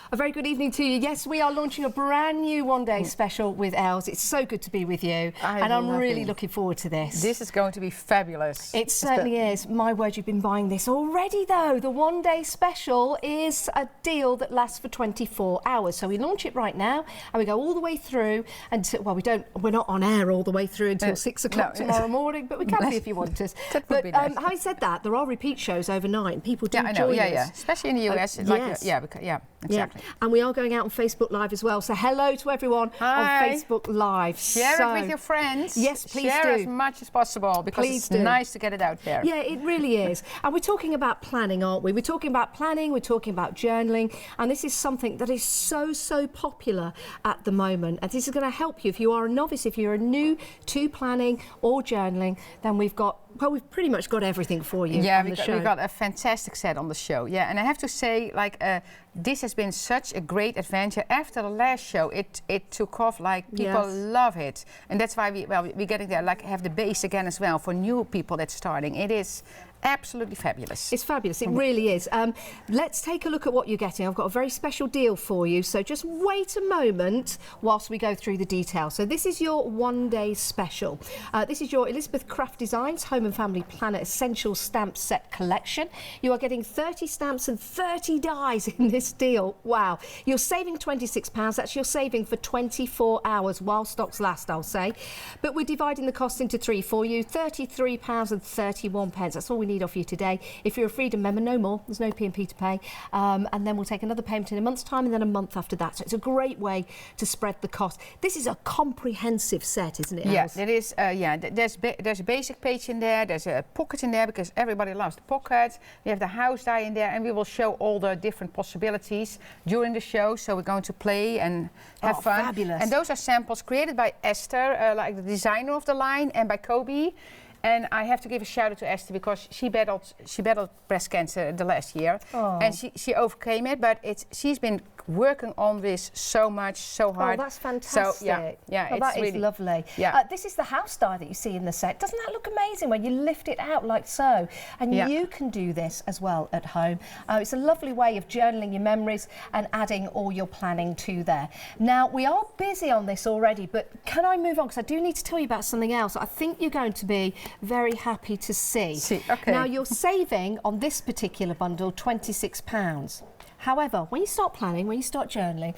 A very good evening to you. Yes, we are launching a brand new one-day special with Els. It's so good to be with you, and I'm really looking forward to this. This is going to be fabulous. It certainly is. My word, you've been buying this already, though. The one-day special is a deal that lasts for 24 hours. So we launch it right now, and we go all the way through until, well, we're not on air all the way through until 6 o'clock tomorrow morning, but we can be if you want us. But having said that, there are repeat shows overnight, and people do join us. Especially in the US. Exactly. And we are going out on Facebook Live as well. So hello to everyone on Facebook Live. Share it with your friends. Yes, please do. Share as much as possible because it's nice to get it out there. Yeah, it really is. And we're talking about planning, aren't we? We're talking about planning, we're talking about journaling, and this is something that is so popular at the moment. And this is going to help you if you are a novice, if you're new to planning or journaling, then we've pretty much got everything for you on the show. We got a fantastic set on the show. Yeah, and I have to say, this has been such a great adventure. After the last show, it took off. People love it, and that's why we're getting there. Have the base again as well for new people that's starting. It is absolutely fabulous. It's fabulous. It really is. Let's take a look at what you're getting. I've got a very special deal for you, so just wait a moment whilst we go through the details. So this is your one-day special. This is your Elizabeth Craft Designs Home and Family Planner Essential Stamp Set Collection. You are getting 30 stamps and 30 dies in this deal. Wow. You're saving £26. That's your saving for 24 hours while stocks last, I'll say. But we're dividing the cost into three for you. £33.31. That's all we need off you today. If you're a Freedom member, no more. There's no P&P to pay. And then we'll take another payment in a month's time and then a month after that. So it's a great way to spread the cost. This is a comprehensive set, isn't it, Els? Yeah, it is. There's a basic page in there. There's a pocket in there because everybody loves the pocket. We have the house die in there, and we will show all the different possibilities during the show. So we're going to play and have fun. Fabulous. And those are samples created by Esther, the designer of the line, and by Kobe. And I have to give a shout out to Esther because she battled breast cancer the last year, and she overcame it. But she's been working on this so much, so hard. Oh, that's fantastic. So, it's that really is lovely. Yeah. This is the house die that you see in the set. Doesn't that look amazing when you lift it out like so? And you can do this as well at home. It's a lovely way of journaling your memories and adding all your planning to there. Now, we are busy on this already, but can I move on? Because I do need to tell you about something else I think you're going to be very happy to see. Okay. Now, you're saving on this particular bundle £26. However, when you start planning, when you start journaling,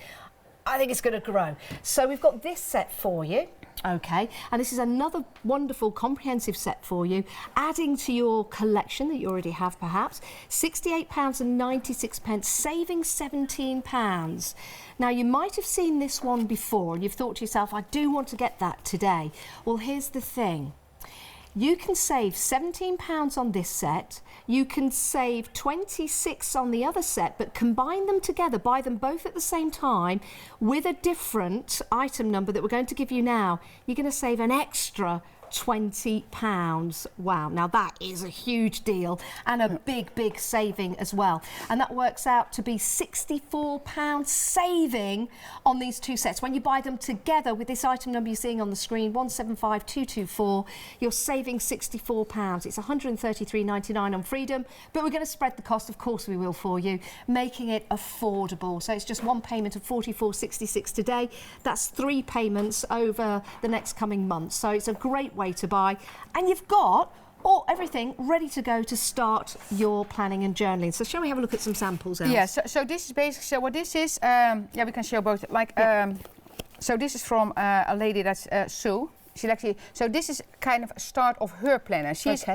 I think it's going to grow. So we've got this set for you. Okay, and this is another wonderful comprehensive set for you, adding to your collection that you already have perhaps, £68.96, saving £17. Now, you might have seen this one before and you've thought to yourself, I do want to get that today. Well, here's the thing. You can save £17 on this set, you can save £26 on the other set, but combine them together, buy them both at the same time with a different item number that we're going to give you now. You're going to save an extra £20. Wow, now that is a huge deal and a big saving as well. And that works out to be £64 saving on these two sets. When you buy them together with this item number you're seeing on the screen, 175224, you're saving £64. It's £133.99 on Freedom, but we're going to spread the cost, of course we will, for you, making it affordable. So it's just one payment of £44.66 today. That's 3 payments over the next coming months. So it's a great way to buy, and you've got everything ready to go to start your planning and journaling. So shall we have a look at some samples, Els? Yeah, so this is basically, so what this is, we can show both, so this is from a lady that's Sue. She's actually, so this is kind of a start of her planner. She's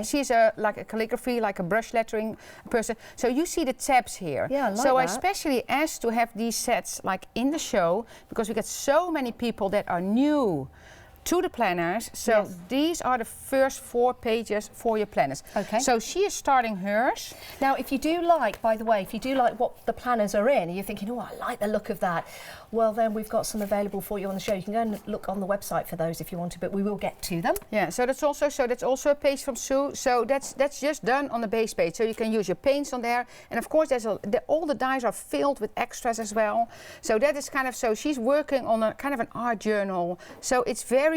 like a calligraphy, like a brush lettering person. So you see the tabs here. Yeah, I like so that. I especially asked to have these sets in the show because we get so many people that are new to the planners. So these are the first 4 pages for your planners. Okay. So she is starting hers. Now, if you do like, by the way, if you do like what the planners are in, and you're thinking, oh, I like the look of that, well, then we've got some available for you on the show. You can go and look on the website for those if you want to, but we will get to them. Yeah, so that's also a page from Sue. So that's just done on the base page. So you can use your paints on there, and of course all the dies are filled with extras as well. So that is kind of, so she's working on a kind of an art journal. So it's very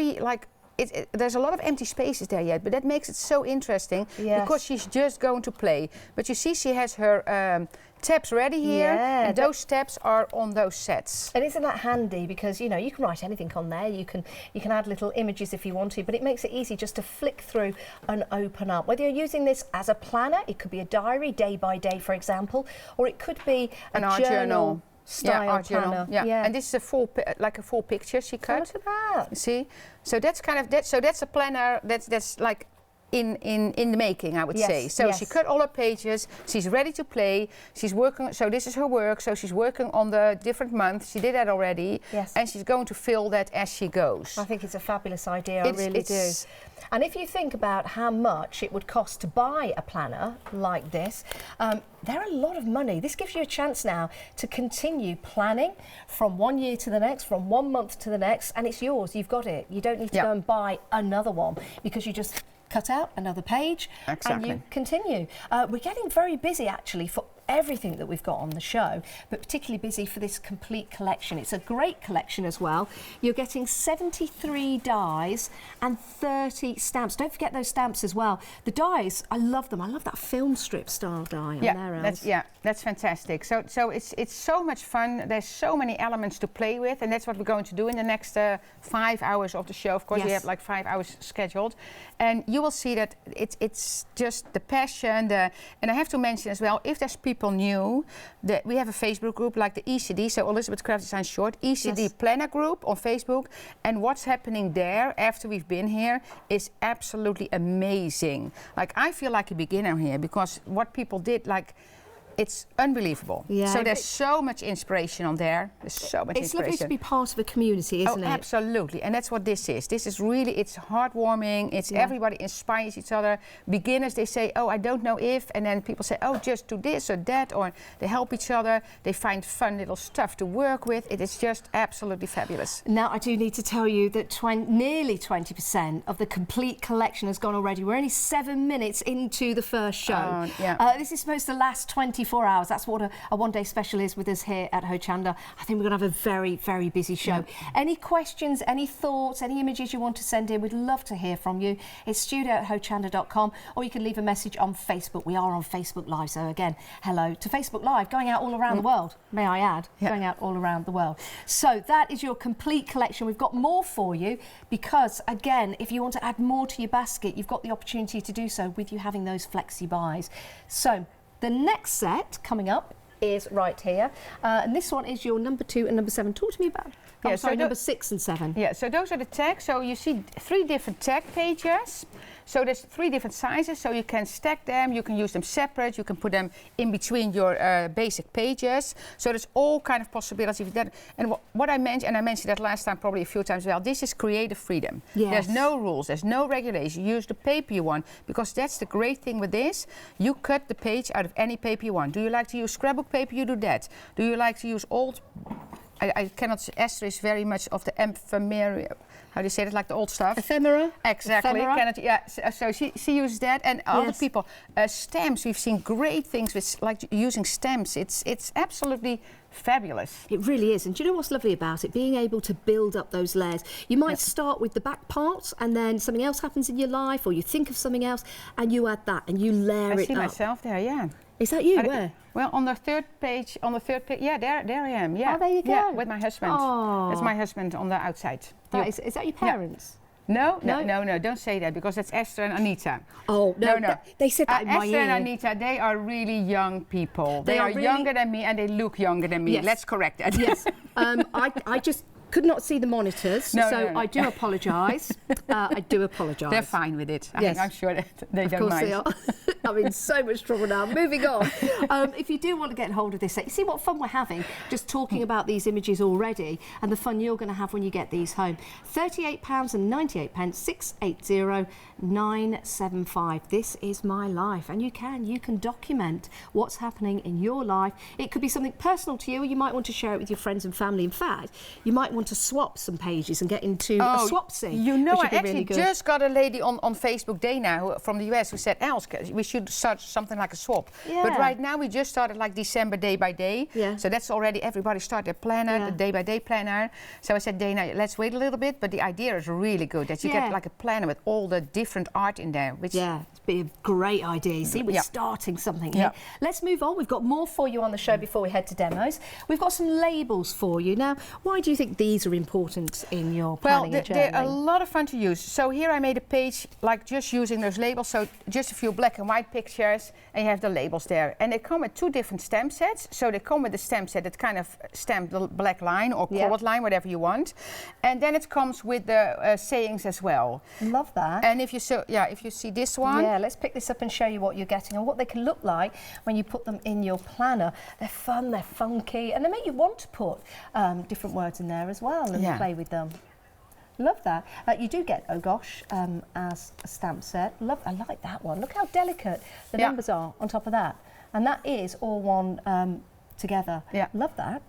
there's a lot of empty spaces there yet, but that makes it so interesting because she's just going to play. But you see, she has her tabs ready here, and those tabs are on those sets. And isn't that handy? Because you know you can write anything on there. You can add little images if you want to, but it makes it easy just to flick through and open up. Whether you're using this as a planner, it could be a diary, day by day, for example, or it could be an art journal. Style art planner. Yeah, and this is a full picture she cut. Look at that. See, so that's kind of that. So that's a planner. That's like in the making, I would say. So she cut all her pages. She's ready to play. She's working. So this is her work. So she's working on the different months. She did that already. Yes. And she's going to fill that as she goes. I think it's a fabulous idea. I really do. And if you think about how much it would cost to buy a planner like this, they're a lot of money. This gives you a chance now to continue planning from one year to the next, from 1 month to the next, and it's yours. You've got it. You don't need to go and buy another one because you just cut out another page and you continue. We're getting very busy actually for everything that we've got on the show, but particularly busy for this complete collection. It's a great collection as well. You're getting 73 dies and 30 stamps. Don't forget those stamps as well. The dies, I love them. I love that film strip style die on there. That's fantastic. So it's so much fun. There's so many elements to play with, and that's what we're going to do in the next 5 hours of the show. Of course, we have like 5 hours scheduled, and you will see that it's just the passion. And I have to mention as well, if there's people new, that we have a Facebook group like the ECD, so Elizabeth Craft Design Short, ECD Planner Group on Facebook, and what's happening there after we've been here is absolutely amazing. Like, I feel like a beginner here because what people did, like, it's unbelievable. Yeah. So there's so much inspiration on there. There's so much inspiration. It's lovely to be part of a community, isn't it? Oh, absolutely. And that's what this is. This is really, it's heartwarming. It's everybody inspires each other. Beginners, they say, oh, I don't know if, and then people say, oh, just do this or that, or they help each other. They find fun little stuff to work with. It is just absolutely fabulous. Now, I do need to tell you that nearly 20% of the complete collection has gone already. We're only 7 minutes into the first show. This is supposed to last 24 hours. That's what a one-day special is with us here at Hochanda. I think we're going to have a very, very busy show. Any questions, any thoughts, any images you want to send in, we'd love to hear from you. It's studio@hochanda.com, or you can leave a message on Facebook. We are on Facebook Live, so again, hello to Facebook Live, going out all around the world, may I add, going out all around the world. So that is your complete collection. We've got more for you because, again, if you want to add more to your basket, you've got the opportunity to do so with you having those flexi buys. So the next set coming up is right here, and this one is your number 2 and number 7. Talk to me about number 6 and 7. Yeah, so those are the tags. So you see 3 different tag pages. So there's 3 different sizes, so you can stack them, you can use them separate, you can put them in between your basic pages. So there's all kind of possibilities with that. And what I mentioned, and I mentioned that last time probably a few times as well, this is creative freedom. Yes. There's no rules, there's no regulation. You use the paper you want, because that's the great thing with this. You cut the page out of any paper you want. Do you like to use scrapbook paper? You do that. Do you like to use old... I cannot say, Esther is very much of the ephemera. How do you say it? Like the old stuff? Ephemera? Exactly. Ephemera? So she uses that, and other people. Stamps, we've seen great things with like using stamps. It's absolutely fabulous. It really is. And do you know what's lovely about it? Being able to build up those layers. You might start with the back part, and then something else happens in your life, or you think of something else, and you add that, and you layer it up. I see myself there, yeah. Is that you? Where? Well, on the third page, yeah, there I am, yeah. Oh, there you go. Yeah, with my husband. Oh. That's my husband on the outside. Is that your parents? No, don't say that, because that's Esther and Anita. Oh, no. They said that in my ear. Esther and Anita, they are really young people. They are really younger than me, and they look younger than me. Yes. Let's correct that. Yes. I just could not see the monitors, I do apologise. I do apologise. They're fine with it. I'm sure that they don't mind. Of course they are. I'm in so much trouble now. Moving on. If you do want to get hold of this set, you see what fun we're having just talking about these images already, and the fun you're going to have when you get these home. £38.98, 680 975. This is my life, and you can document what's happening in your life. It could be something personal to you, or you might want to share it with your friends and family. In fact, you might want want to swap some pages and get into a swapsy. You know, which I would be actually really just got a lady on Facebook, Dana, from the US, who said, Els, we should start something like a swap. Yeah. But right now we just started like December day by day. Yeah. So that's already, everybody started their planner, the day by day planner. So I said, Dana, let's wait a little bit. But the idea is really good, that you get like a planner with all the different art in there. Which it'd be a great idea. See, we're starting something here. Let's move on. We've got more for you on the show before we head to demos. We've got some labels for you. Now, why do you think these are important in your planning and journaling? They're a lot of fun to use. So here I made a page like just using those labels. So just a few black and white pictures, and you have the labels there. And they come with 2 different stamp sets. So they come with the stamp set that kind of stamp the black line or colored line, whatever you want. And then it comes with the sayings as well. Love that. And if you see this one. Yeah, let's pick this up and show you what you're getting and what they can look like when you put them in your planner. They're fun, they're funky, and they make you want to put different words in there as well and play with them. Love that. You do get Oh Gosh as a stamp set. I like that one. Look how delicate the numbers are on top of that. And that is all one together. Yeah. Love that.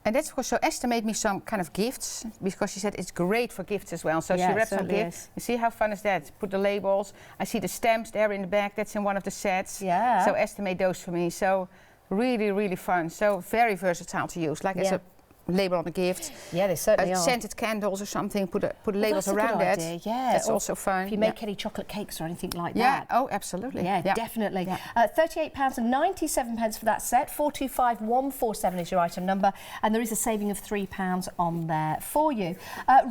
And that's because, so Esther made me some kind of gifts, because she said it's great for gifts as well. So she wrapped some gifts. You see how fun is that? Put the labels. I see the stamps there in the back. That's in one of the sets. Yeah. So Esther made those for me. So really, really fun. So very versatile to use. Like as a label on a gift. Yeah, they certainly are. Scented candles or something, put labels around that. Yeah, that's also fun. If you make any chocolate cakes or anything like that. Yeah, oh, absolutely. Yeah, definitely. Yeah. £38.97 for that set. 425147 is your item number, and there is a saving of £3 on there for you.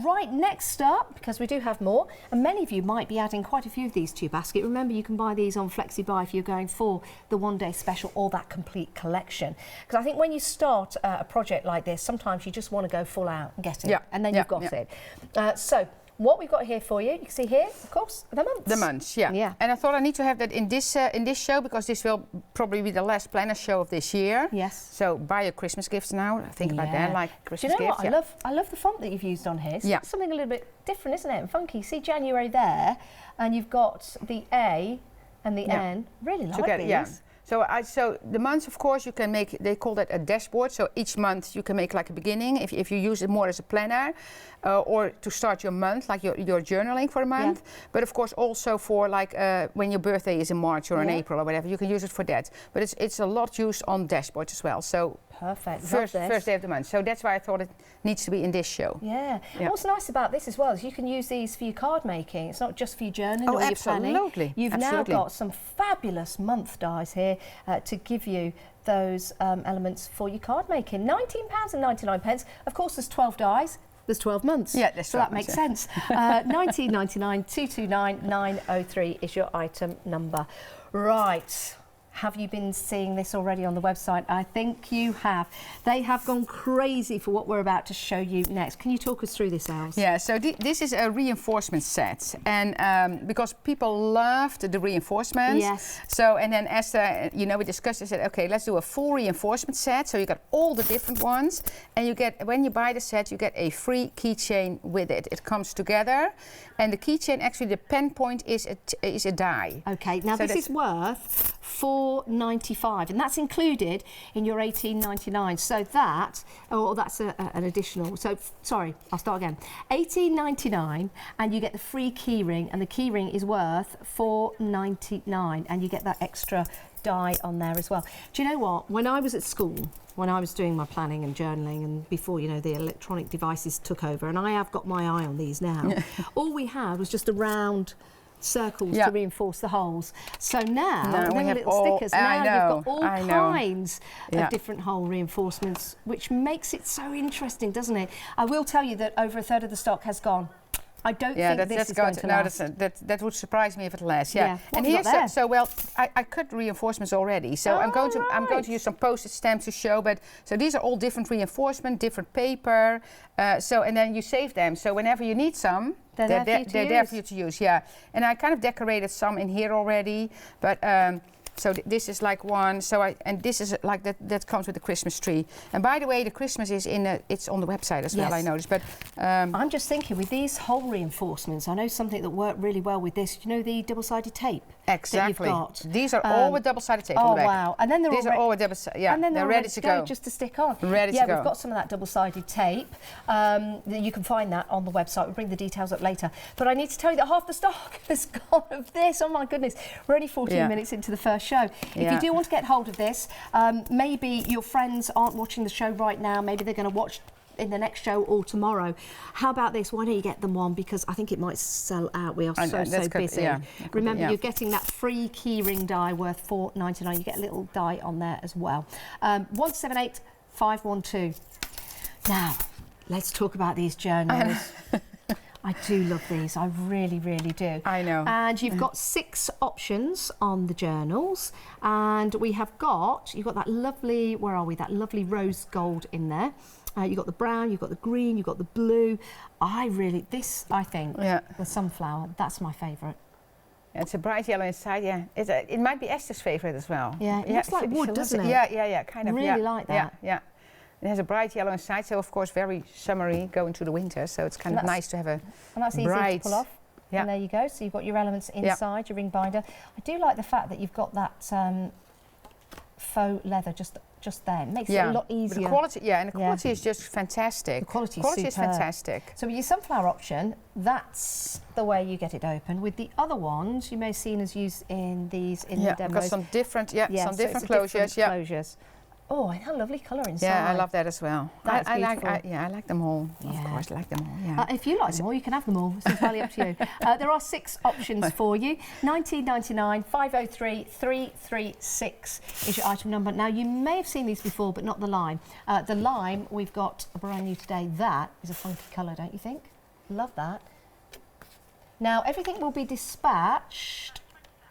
Right, next up, because we do have more, and many of you might be adding quite a few of these to your basket. Remember, you can buy these on FlexiBuy if you're going for the one-day special or that complete collection. Because I think when you start a project like this, sometimes you just want to go full out and get it, and then you've got it. So what we've got here for you can see here, of course, the months. The months, yeah. And I thought I need to have that in this show, because this will probably be the last planner show of this year. Yes. So buy your Christmas gifts now. Think about that, like Christmas gifts. Do you know what? I love the font that you've used on here. It's something a little bit different, isn't it? And funky. See January there, and you've got the A and the N. Really like these. So the months, of course, you can make, they call that a dashboard. So each month you can make like a beginning, if you use it more as a planner, or to start your month, like your journaling for a month. But of course also for like when your birthday is in March or in April or whatever, you can use it for that. But it's a lot used on dashboards as well. So perfect. First day of the month. So that's why I thought it needs to be in this show. Yeah. What's nice about this as well is you can use these for your card making. It's not just for your journaling or your planning. You've now got some fabulous month dies here to give you those elements for your card making. £19.99. Of course, there's 12 dies. There's 12 months. Yeah, that's so that makes sense. £19.99, 229 903 is your item number. Right. Have you been seeing this already on the website? I think you have. They have gone crazy for what we're about to show you next. Can you talk us through this, Els? Yeah, so this is a reinforcement set. And because people loved the reinforcements. Yes. So, and then as, we discussed, I said, okay, let's do a full reinforcement set. So you got all the different ones. And you get, when you buy the set, you get a free keychain with it. It comes together. And the keychain, actually, the pen point is a die. Okay, now so this is worth $4.95, and that's included in your $18.99. So that, that's an additional. So sorry, I'll start again. $18.99, and you get the free key ring, and the key ring is worth $4.99, and you get that extra die on there as well. Do you know what? When I was at school, when I was doing my planning and journaling, and before, the electronic devices took over, and I have got my eye on these now, all we had was just a round circles to reinforce the holes. So now we have little stickers. Now you've got all kinds of different hole reinforcements, which makes it so interesting, doesn't it? I will tell you that over a third of the stock has gone. I don't think this is going to last. That would surprise me if it lasts. Yeah. And here's I cut reinforcements already. So I'm going to use some postage stamps to show. But so these are all different reinforcement, different paper. And then you save them. So whenever you need some, they're there for you to use. Yeah. And I kind of decorated some in here already. But So this is like one. So and this is like that comes with the Christmas tree. And by the way, the Christmas is it's on the website as well. I noticed. But I'm just thinking with these hole reinforcements, I know something that worked really well with this. You know the double-sided tape. Exactly. That you've got. These are all with double-sided tape on the back. Oh wow! And then these are all with double-sided. Yeah, and then they're ready to go. Just to stick on. Ready to go. Yeah, we've got some of that double-sided tape. You can find that on the website. We'll bring the details up later. But I need to tell you that half the stock has gone of this. Oh my goodness! We're only 14 minutes into the first show. If you do want to get hold of this, maybe your friends aren't watching the show right now. Maybe they're going to watch in the next show or tomorrow. How about this? Why don't you get them one, because I think it might sell out. We are so busy. Yeah, remember, you're getting that free keyring die worth $4.99. You get a little die on there as well. 178512. Now let's talk about these journals. I do love these. I really, really do. I know. And you've got 6 options on the journals, and you've got that lovely, where are we? That lovely rose gold in there. You've got the brown, you've got the green, you've got the blue. I think, the sunflower, that's my favourite. It's a bright yellow inside, yeah. It might be Esther's favourite as well. Yeah, it looks like wood, doesn't it? Yeah, kind of. Really like that. Yeah. It has a bright yellow inside, so of course very summery going to the winter, so it's kind of nice to have a and that's bright, easy to pull off. Yeah. And there you go. So you've got your elements inside, your ring binder. I do like the fact that you've got that faux leather just there. It makes it a lot easier. The quality, and the quality is just fantastic. The quality is fantastic. So with your sunflower option, that's the way you get it open. With the other ones, you may have seen us use in these the demos. We've got some different, different closures. Oh, and how lovely colour inside. Yeah, I love that as well. That's beautiful. I like them all. Yeah. Of course, I like them all. Yeah. If you like them all, you can have them all. It's entirely up to you. There are 6 options for you. 1999 503 336 is your item number. Now, you may have seen these before, but not the lime. The lime, we've got a brand new today. That is a funky colour, don't you think? Love that. Now, everything will be dispatched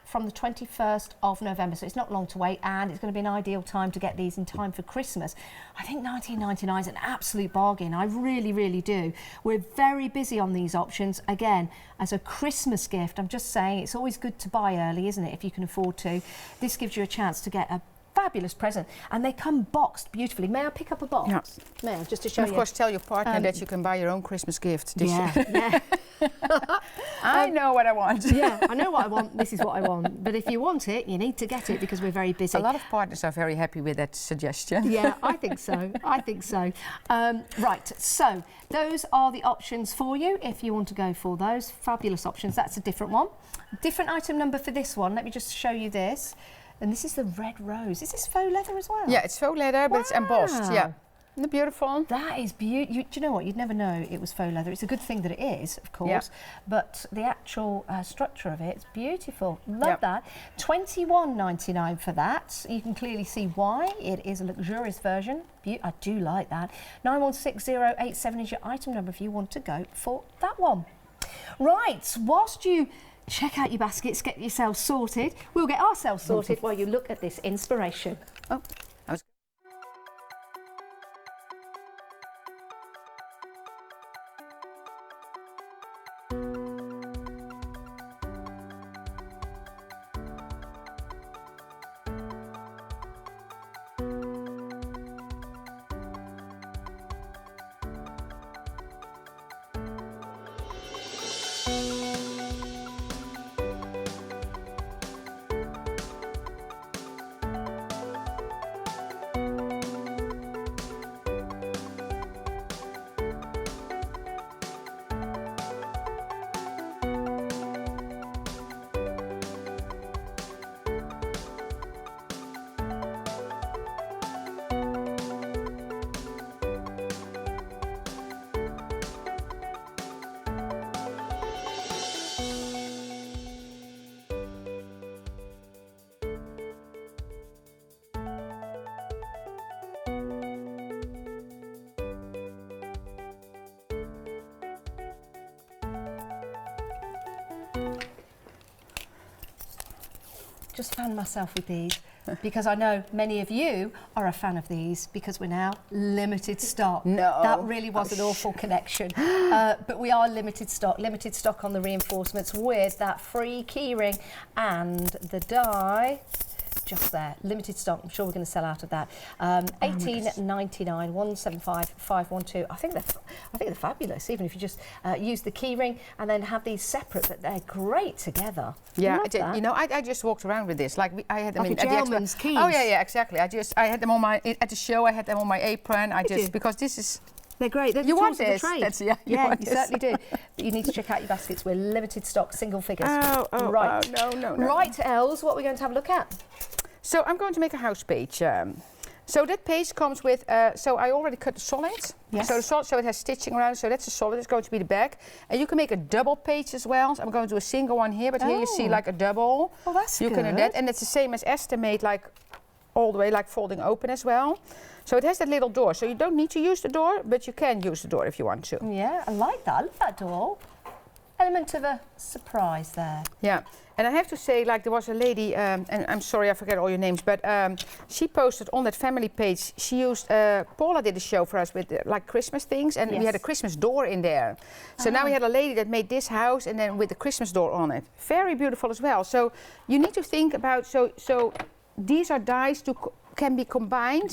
from the 21st of November, so it's not long to wait, and it's going to be an ideal time to get these in time for Christmas. I think 19.99 is an absolute bargain. I really, really do. We're very busy on these options. Again, as a Christmas gift, I'm just saying it's always good to buy early, isn't it, if you can afford to. This gives you a chance to get a fabulous present, and they come boxed beautifully. May I pick up a box? Yeah. May I, just to show you? Of course, tell your partner that you can buy your own Christmas gift. Yeah. I know what I want. Yeah, I know what I want. This is what I want. But if you want it, you need to get it, because we're very busy. A lot of partners are very happy with that suggestion. Yeah, I think so. Right, so those are the options for you if you want to go for those. Fabulous options. That's a different one. Different item number for this one. Let me just show you this. And this is the red rose. Is this faux leather as well? Yeah, it's faux leather, but it's embossed. Yeah. Isn't it beautiful? That is beautiful. Do you know what? You'd never know it was faux leather. It's a good thing that it is, of course. But the actual structure of it, it's beautiful. Love that. $21.99 for that. You can clearly see why. It is a luxurious version. I do like that. 916087 is your item number if you want to go for that one. Right, whilst you check out your baskets, get yourselves sorted, we'll get ourselves sorted while you look at this inspiration. Oh, I was... Just found myself with these because I know many of you are a fan of these, because we're now limited stock. No. That really was an awful connection. But we are limited stock on the reinforcements with that free keyring and the die just there. Limited stock. I'm sure we're going to sell out of that. 18.99, 175, 512. I think they're fabulous. Even if you just use the key ring and then have these separate, but they're great together. Yeah, you know, I just walked around with this. Like I had them like in a gentleman's keys. Oh yeah, exactly. I had them on my at the show. I had them on my apron. Because this is. They're great. They're you the want tools this? of the trade. Yeah, you certainly do. But you need to check out your baskets. We're limited stock, single figures. Right. No. Right, Els, what are we going to have a look at? So I'm going to make a house page. So that page comes with, so I already cut the solid. Yes. So the solid, so it has stitching around, so that's the solid, it's going to be the back. And you can make a double page as well. So I'm going to do a single one here, but here you see like a double. Oh, that's you good. can do that, and it's the same as Esther made, like all the way, like folding open as well. So it has that little door, so you don't need to use the door, but you can use the door if you want to. Yeah, I like that. I love that door. Element of a surprise there. Yeah, and I have to say, like there was a lady, and I'm sorry I forget all your names, but she posted on that family page, she used, Paula did a show for us with like Christmas things, and we had a Christmas door in there. So now we had a lady that made this house and then with the Christmas door on it. Very beautiful as well. So you need to think about, so these are dies can be combined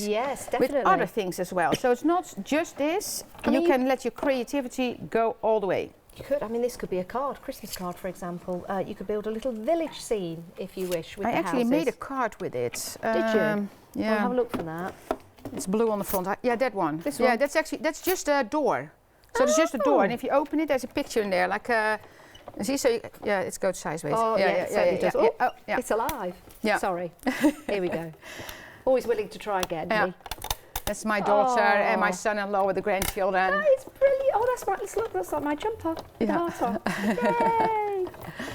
with other things as well. So it's not just this, you can let your creativity go all the way. You could, I mean, this could be a card, Christmas card, for example. You could build a little village scene, if you wish, with the houses. I actually made a card with it. Did you? Yeah. I'll have a look for that. It's blue on the front. Yeah, that one. This one? Yeah, that's just a door. So it's just a door, and if you open it, there's a picture in there, like a. See, so it goes sideways. Oh, yeah, it certainly does. Yeah. Oh, yeah. It's alive. Yeah. Sorry. Here we go. Always willing to try again. Yeah. That's my daughter and my son-in-law with the grandchildren. Oh, it's brilliant. Oh, that's right. Let's look. That's like my jumper. Yeah. Yay!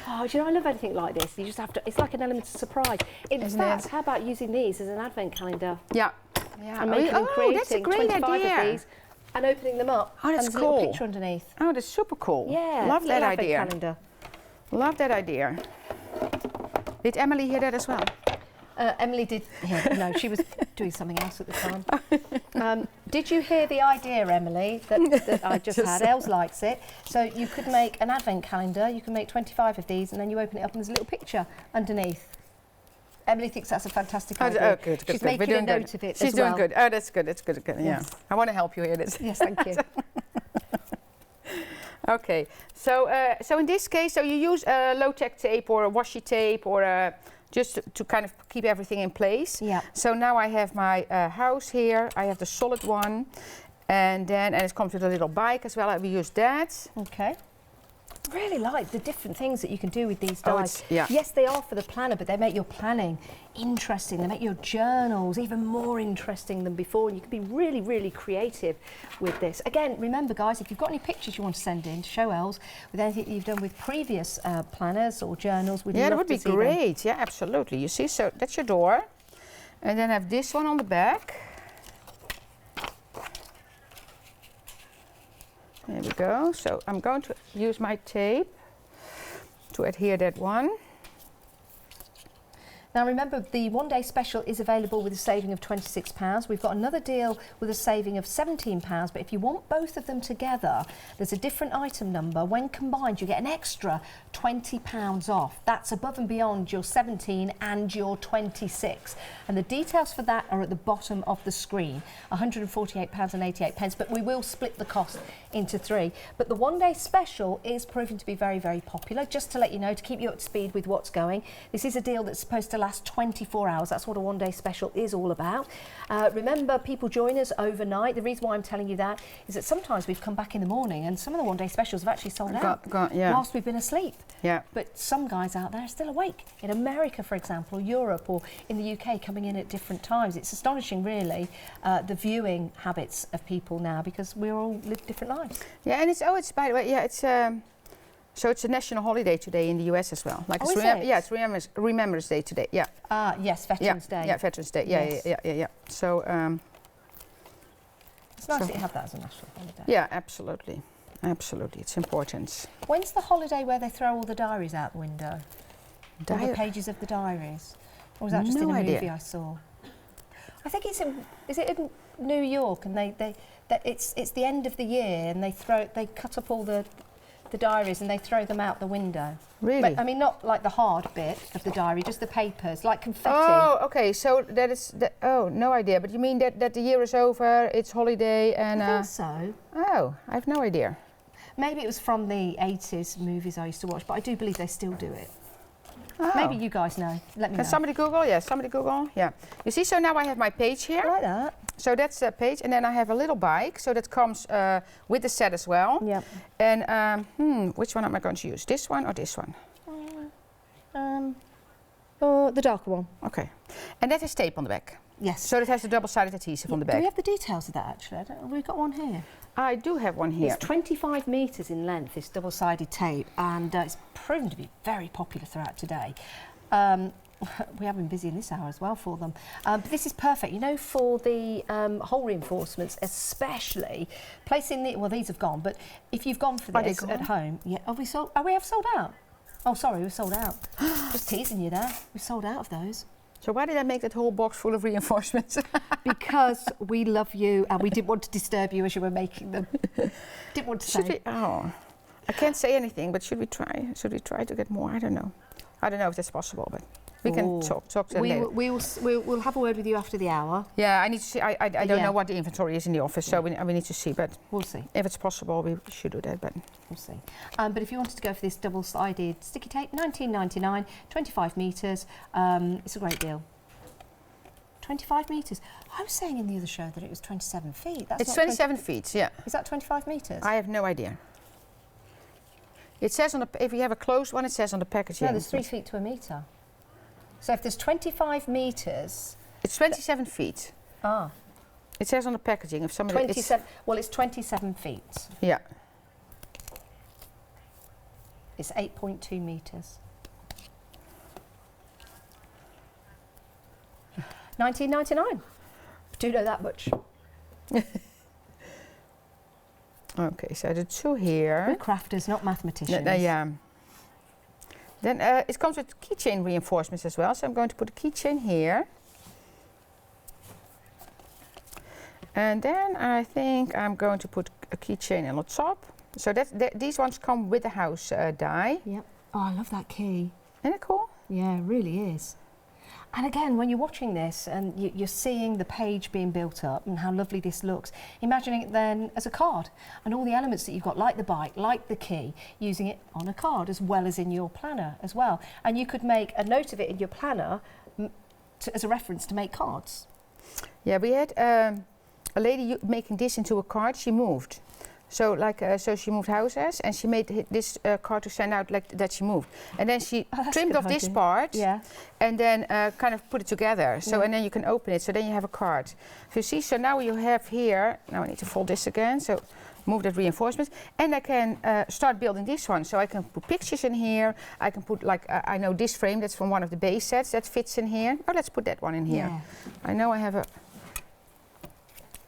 Oh, do you know, I love anything like this. You just have to, it's like an element of surprise. In fact, how about using these as an advent calendar? Yeah. And making and creating that's a great 25 idea. of these and opening them up. Oh, that's and cool. There's a little picture underneath. Oh, that's super cool. Yeah. Love that idea. Calendar. Love that idea. Did Emily hear that as well? Emily did hear it. No, she was doing something else at the time. Did you hear the idea, Emily, that I just had? Els likes it. So you could make an advent calendar, you can make 25 of these, and then you open it up and there's a little picture underneath. Emily thinks that's a fantastic idea. Oh, good. She's making a note of it She's as well. doing good. Oh, that's good. That's good. Yeah. Yes. I want to help you here. Yes, thank you. Okay. So, so in this case, so you use low-tech tape or a washi tape or just to kind of keep everything in place. Yeah. So now I have my house here. I have the solid one, and it comes with a little bike as well. We use that. Okay. Really like the different things that you can do with these dies. Yes, they are for the planner, but they make your planning interesting. They make your journals even more interesting than before. And you can be really, really creative with this. Again, remember, guys, if you've got any pictures you want to send in to show Els with anything you've done with previous planners or journals, we'd love that would to be see great. them. Yeah, absolutely. You see, so that's your door, and then I have this one on the back. There we go. So I'm going to use my tape to adhere that one. Now remember, the one-day special is available with a saving of £26. We've got another deal with a saving of £17, but if you want both of them together, there's a different item number. When combined, you get an extra £20 off. That's above and beyond your 17 and your 26. And the details for that are at the bottom of the screen, £148.88, but we will split the cost into three. But the one-day special is proving to be very, very popular. Just to let you know, to keep you up to speed with what's going, this is a deal that's supposed to last 24 hours. That's what a one-day special is all about. Remember, people join us overnight. The reason why I'm telling you that is that sometimes we've come back in the morning and some of the one-day specials have actually sold out whilst we've been asleep. Yeah. But some guys out there are still awake. In America, for example, or Europe, or in the UK, coming in at different times. It's astonishing, really, the viewing habits of people now, because we all live different lives. Yeah, and it's by the way, it's so it's a national holiday today in the US as well. Like it's Remembrance Day today. Yeah. Yes, Veterans Day. Yeah, Veterans Day. Yeah. So it's nice that you have that as a national holiday. Yeah, absolutely. Absolutely, it's important. When's the holiday where they throw all the diaries out the window? All the pages of the diaries? Or was that just in a movie I saw? I think it's in, is it in New York, and it's the end of the year and they cut up all the the diaries and they throw them out the window. Really? But, I mean, not like the hard bit of the diary, just the papers, like confetti. Oh, okay. So that is. Oh, no idea. But you mean that the year is over, it's holiday, and. I think so. Oh, I have no idea. Maybe it was from the 80s movies I used to watch, but I do believe they still do it. Oh. Maybe you guys know. Let me know. Can somebody Google? Yeah, somebody Google. Yeah. You see, so now I have my page here. Like that. So that's the page, and then I have a little bike, so that comes with the set as well. Yep. And which one am I going to use? This one or this one? The darker one. Okay. And that is tape on the back. Yes. So that has the double-sided adhesive on the back. Do we have the details of that actually? We've got one here. I do have one here. It's 25 metres in length, this double-sided tape, and it's proven to be very popular throughout today. We have been busy in this hour as well for them. But this is perfect, you know, for the hole reinforcements, especially placing the, well, these have gone, but if you've gone for this at home, yeah, we have sold out. Oh, sorry, we've sold out. Just teasing you there. We've sold out of those. So why did I make that whole box full of reinforcements? Because we love you and we didn't want to disturb you as you were making them. Didn't want to say. Oh, I can't say anything, but should we try? Should we try to get more? I don't know. I don't know if that's possible, but we can talk to them later. We'll have a word with you after the hour. Yeah, I need to see. I don't know what the inventory is in the office, so we need to see. But we'll see. If it's possible, we should do that. But we'll see. But if you wanted to go for this double-sided sticky tape, $19.99, 25 metres. It's a great deal. 25 metres. I was saying in the other show that it was 27 feet. That's it's 27 feet. Yeah. Is that 25 metres? I have no idea. It says on the if you have a closed one, it says on the packaging. No, there's 3 feet to a metre. So if there's 25 metres... It's 27 feet. Ah. It says on the packaging. If somebody... 27, well, it's 27 feet. Yeah. It's 8.2 metres. $19.99. Do know that much. Okay, so the two here. We're crafters, not mathematicians. Yeah. Then it comes with keychain reinforcements as well, so I'm going to put a keychain here. And then I think I'm going to put a keychain on the top. So these ones come with the house die. Yep. Oh, I love that key. Isn't it cool? Yeah, it really is. And again, when you're watching this and you're seeing the page being built up and how lovely this looks, imagining it then as a card and all the elements that you've got, like the bike, like the key, using it on a card as well as in your planner as well. And you could make a note of it in your planner as a reference to make cards. Yeah, we had a lady making this into a card. She moved. So so she moved houses and she made this card to send out like that she moved. And then she trimmed off this part and then kind of put it together. So and then you can open it. So then you have a card. So you see, so now you have here, now I need to fold this again. So move that reinforcement. And I can start building this one. So I can put pictures in here. I can put I know this frame, that's from one of the base sets that fits in here. Oh, let's put that one in here. Yeah. I know I have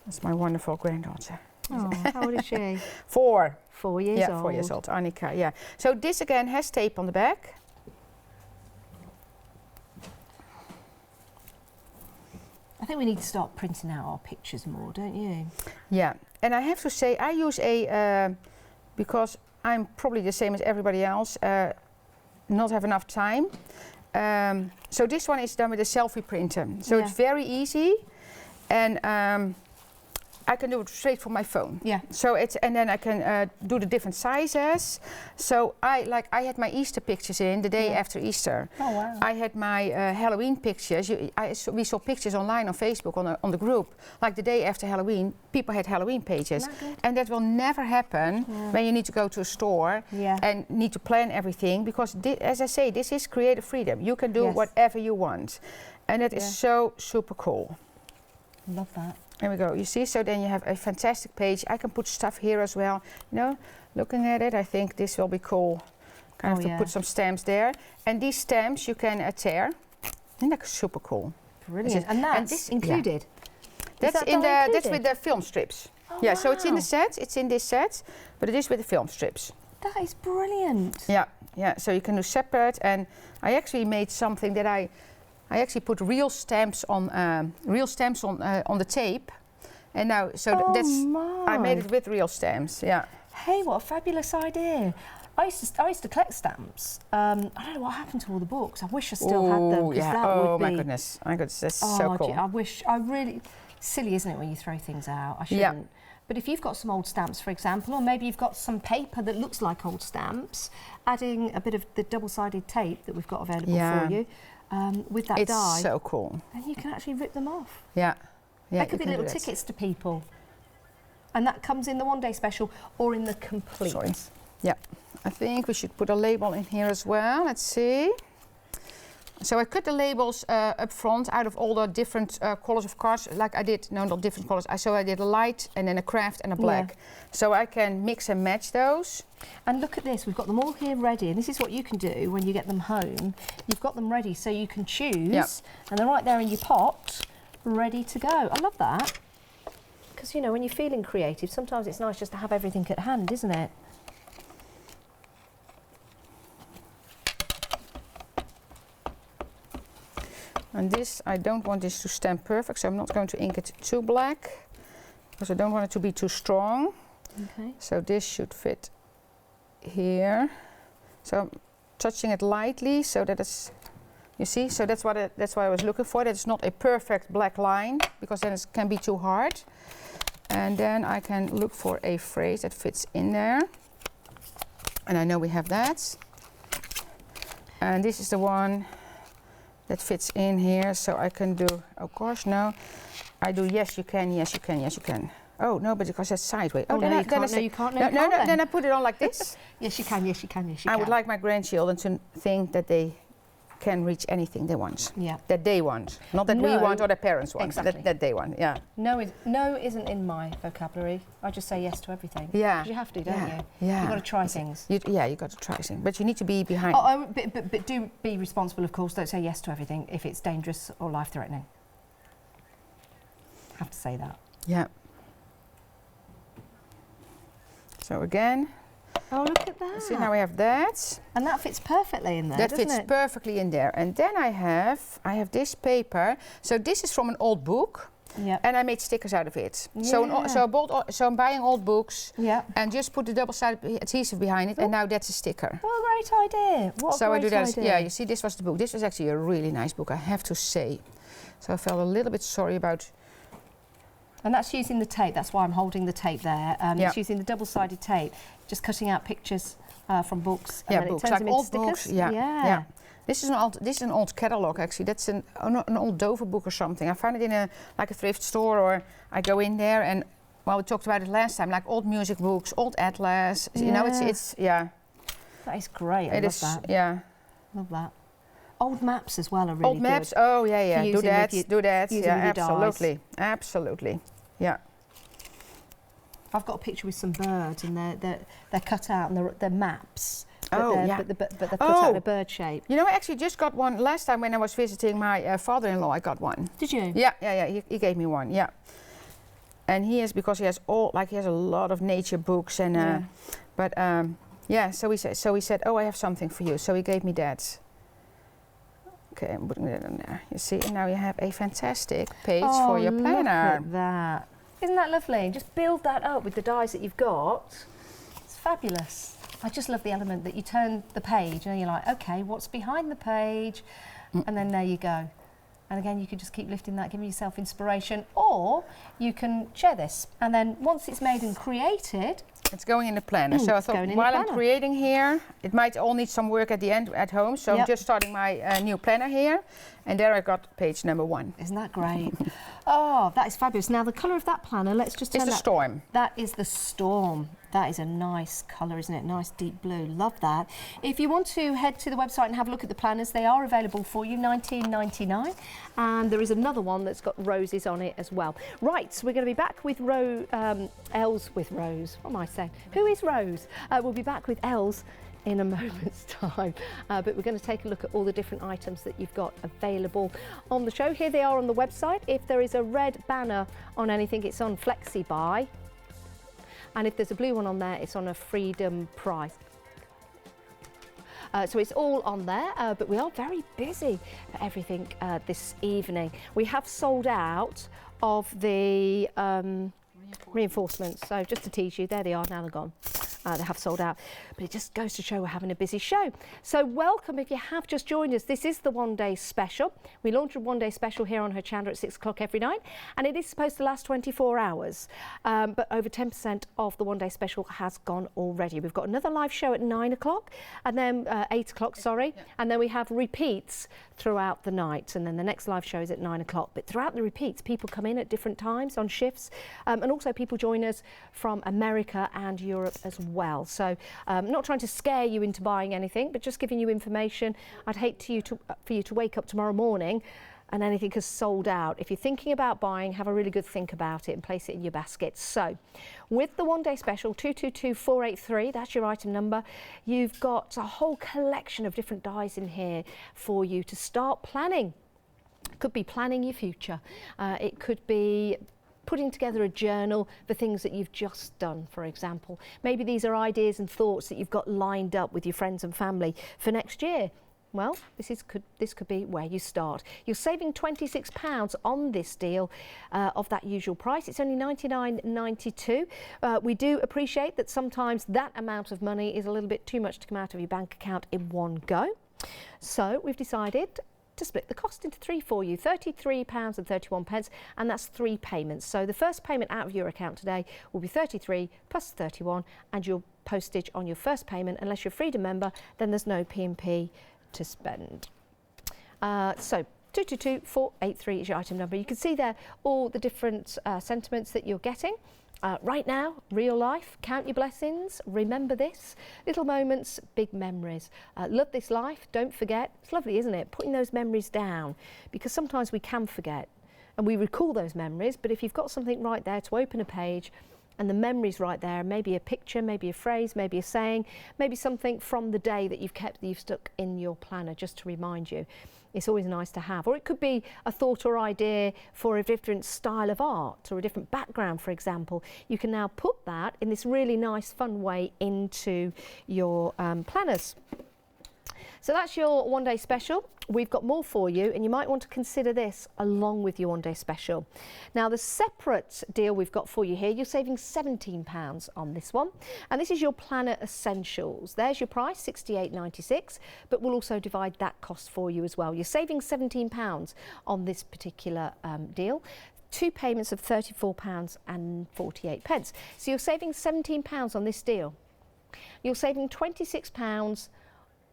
that's my wonderful granddaughter. Oh, how old is she? 4. 4 years old. Yeah, 4 years old, Annika, yeah. So this again has tape on the back. I think we need to start printing out our pictures more, don't you? Yeah, and I have to say I use because I'm probably the same as everybody else, not have enough time. So this one is done with a selfie printer. So it's very easy and I can do it straight from my phone. Yeah. So and then I can do the different sizes. So I had my Easter pictures in the day after Easter. Oh wow. I had my Halloween pictures. We saw pictures online on Facebook on the group. Like the day after Halloween, people had Halloween pages, and that will never happen when you need to go to a store and need to plan everything. Because as I say, this is creative freedom. You can do whatever you want, and that is so super cool. Love that. There we go. You see, so then you have a fantastic page. I can put stuff here as well. You know, looking at it, I think this will be cool. Kind of to put some stamps there. And these stamps you can tear. And that's super cool. Brilliant. And that's included? Yeah. That's with the film strips. Oh, yeah, so it's in the set. It's in this set, but it is with the film strips. That is brilliant. Yeah, yeah. So you can do separate. And I actually made something that I actually put real stamps on the tape, and now I made it with real stamps. Yeah. Hey, what a fabulous idea. I used to collect stamps. I don't know what happened to all the books. I wish I still had them, because that would be... my goodness, that's so cool. I really... Silly, isn't it, when you throw things out? I shouldn't. Yeah. But if you've got some old stamps, for example, or maybe you've got some paper that looks like old stamps, adding a bit of the double-sided tape that we've got available for you, with that dye. It's so cool. And you can actually rip them off. Yeah. They could be little tickets to people. And that comes in the one-day special or in the complete. Sorry. Yeah. I think we should put a label in here as well. Let's see. So I cut the labels up front out of all the different colors of cards, like I did, no, not different colors. So I did a light and then a craft and a black. So I can mix and match those. And look at this, we've got them all here ready. And this is what you can do when you get them home. You've got them ready so you can choose. And they're right there in your pot, ready to go. I love that. Because, you know, when you're feeling creative, sometimes it's nice just to have everything at hand, isn't it? And this, I don't want this to stamp perfect, so I'm not going to ink it too black, because I don't want it to be too strong. Okay. So this should fit here. So I'm touching it lightly so that it's, you see, so that's what I was looking for. That's not a perfect black line, because then it can be too hard. And then I can look for a phrase that fits in there. And I know we have that. And this is the one that fits in here, so I can do, oh gosh, no. I do yes you can, yes you can, yes you can. Oh no, but because that's sideways. Oh, no, you can't. Then I put it on like this. Yes you can, yes you can, yes you can. I would like my grandchildren to think that they can reach anything they want. Yeah. That they want. Not that we want or their parents want. Exactly. That they want, yeah. No isn't in my vocabulary. I just say yes to everything. Yeah. 'Cause you have to, don't you? Yeah. You've got to try things. You got to try things. But you need to be behind. But do be responsible, of course. Don't say yes to everything if it's dangerous or life-threatening. Have to say that. Yeah. So again. Oh, look at that. See, now we have that. And that fits perfectly in there, that fits perfectly in there. And then I have this paper. So this is from an old book. Yeah. And I made stickers out of it. Yeah. So I'm buying old books. Yeah. And just put the double-sided adhesive behind it, and now that's a sticker. What a great idea. What a great idea. So I do that. Yeah, you see, this was the book. This was actually a really nice book, I have to say. So I felt a little bit sorry about. And that's using the tape. That's why I'm holding the tape there. It's using the double-sided tape, just cutting out pictures from books. And then books, it turns like them into old stickers. books. Yeah. This is an old catalogue actually. That's an old Dover book or something. I found it in a thrift store, or I go in there and, well, we talked about it last time, like old music books, old atlas. Yeah. You know, it's That is great. I love that. Yeah. Love that. Old maps as well are really good. Old maps. Oh yeah. Do that. Yeah, absolutely. Absolutely. Yeah. I've got a picture with some birds, and they're cut out, and they're maps. But But they're cut out in a bird shape. You know, I actually just got one last time when I was visiting my father-in-law. I got one. Did you? Yeah. He gave me one. Yeah. And he has, because he has a lot of nature books and. So he said, oh, I have something for you. So he gave me that. Okay, I'm putting it in there. You see, and now you have a fantastic page for your planner. Look at that. Isn't that lovely? Just build that up with the dies that you've got. It's fabulous. I just love the element that you turn the page and you're like, okay, what's behind the page? And then there you go. And again, you can just keep lifting that, giving yourself inspiration, or you can share this. And then once it's made and created, it's going in the planner. So I thought, while I'm creating here, it might all need some work at the end at home. So I'm just starting my new planner here. And there I got page number 1. Isn't that great? Oh, that is fabulous. Now the colour of that planner, let's just turn It's the Storm. That is the Storm. That is a nice colour, isn't it? Nice deep blue. Love that. If you want to head to the website and have a look at the planners, they are available for you, $19.99. And there is another one that's got roses on it as well. Right, so we're going to be back with Els with Rose. What am I saying? Who is Rose? We'll be back with Els in a moment's time, but we're going to take a look at all the different items that you've got available on the show. Here they are on the website. If there is a red banner on anything, it's on Flexi Buy, and if there's a blue one on there, it's on a Freedom price. So it's all on there, but we are very busy for everything this evening. We have sold out of the reinforcements, so just to tease you, there they are, now they're gone. they have sold out, but it just goes to show we're having a busy show. So welcome if you have just joined us. This is the one-day special. We launch a one-day special here on Hochanda at 6 o'clock every night, and it is supposed to last 24 hours, but over 10% of the one-day special has gone already. We've got another live show at 9 o'clock, and then 8 o'clock, sorry, and then we have repeats throughout the night, and then the next live show is at 9 o'clock. But throughout the repeats, people come in at different times on shifts, and also people join us from America and Europe as well. So not trying to scare you into buying anything, but just giving you information. I'd hate for you to wake up tomorrow morning and anything is sold out. If you're thinking about buying, have a really good think about it and place it in your basket. So with the one-day special, 222483, that's your item number, you've got a whole collection of different dies in here for you to start planning. It could be planning your future. It could be putting together a journal for things that you've just done, for example. Maybe these are ideas and thoughts that you've got lined up with your friends and family for next year. Well, this could be where you start. You're saving £26 on this deal of that usual price. It's only $99.92. We do appreciate that sometimes that amount of money is a little bit too much to come out of your bank account in one go. So we've decided to split the cost into three for you, £33.31, and that's 3 payments. So the first payment out of your account today will be 33 plus 31, and your postage on your first payment. Unless you're a Freedom member, then there's no P&P to spend. So 222483 is your item number. You can see there all the different sentiments that you're getting. Right now, real life, count your blessings, remember this, little moments, big memories. Love this life, don't forget. It's lovely, isn't it? Putting those memories down, because sometimes we can forget and we recall those memories, but if you've got something right there to open a page and the memory's right there, maybe a picture, maybe a phrase, maybe a saying, maybe something from the day that you've kept, that you've stuck in your planner just to remind you. It's always nice to have. Or it could be a thought or idea for a different style of art or a different background, for example. You can now put that in this really nice, fun way into your planners. So that's your one-day special. We've got more for you, and you might want to consider this along with your one-day special. Now, the separate deal we've got for you here, you're saving £17 on this one, and this is your planner essentials. There's your price, £68.96, but we'll also divide that cost for you as well. You're saving £17 on this particular deal. 2 payments of £34.48. So you're saving £17 on this deal. You're saving £26